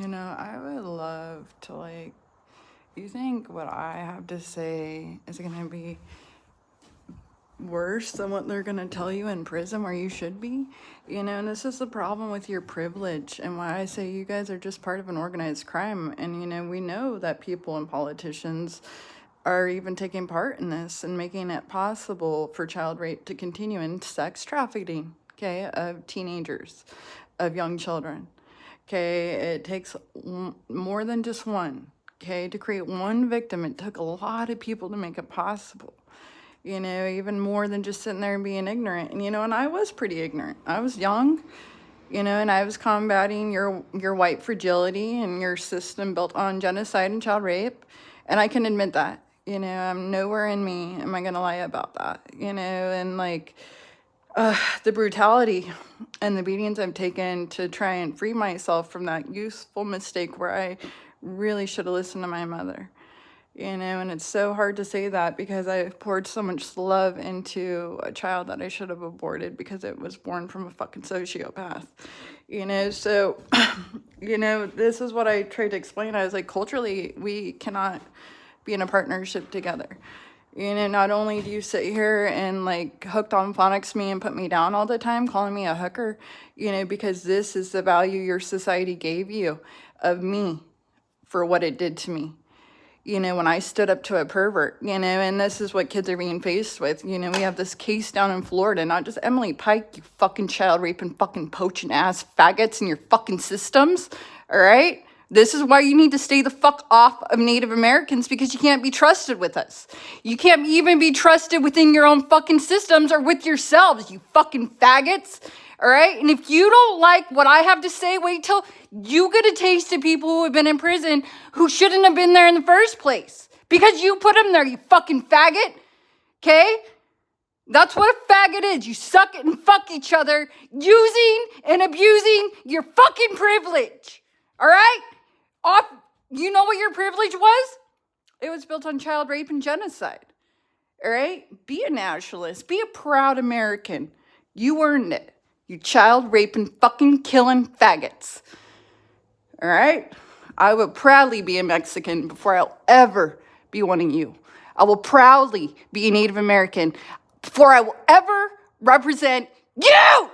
I would love to, you think what I have to say is going to be worse than what they're going to tell you in prison where you should be? And this is the problem with your privilege and why I say you guys are just part of an organized crime. And, we know that people and politicians are even taking part in this and making it possible for child rape to continue and sex trafficking, okay, of teenagers, of young children. Okay, it takes more than just one, okay, to create one victim. It took a lot of people to make it possible. Even more than just sitting there and being ignorant. And I was pretty ignorant. I was young, and I was combating your white fragility and your system built on genocide and child rape. And I can admit that. I'm nowhere in me am I gonna lie about that. And the brutality and the beatings I've taken to try and free myself from that useful mistake where I really should have listened to my mother. And it's so hard to say that because I poured so much love into a child that I should have aborted because it was born from a fucking sociopath. So, this is what I tried to explain. I was like, culturally, we cannot be in a partnership together. Not only do you sit here and hooked on phonics me and put me down all the time, calling me a hooker, because this is the value your society gave you of me for what it did to me. When I stood up to a pervert, and this is what kids are being faced with. We have this case down in Florida, not just Emily Pike, you fucking child raping, fucking poaching ass faggots in your fucking systems, all right? This is why you need to stay the fuck off of Native Americans, because you can't be trusted with us. You can't even be trusted within your own fucking systems or with yourselves, you fucking faggots. All right? And if you don't like what I have to say, wait till you get a taste of people who have been in prison who shouldn't have been there in the first place. Because you put them there, you fucking faggot. Okay? That's what a faggot is. You suck it and fuck each other, using and abusing your fucking privilege. All right? You know what your privilege was? It was built on child rape and genocide. All right? Be a nationalist. Be a proud American. You earned it. You child raping, fucking killing faggots. All right? I will proudly be a Mexican before I'll ever be one of you. I will proudly be a Native American before I will ever represent you!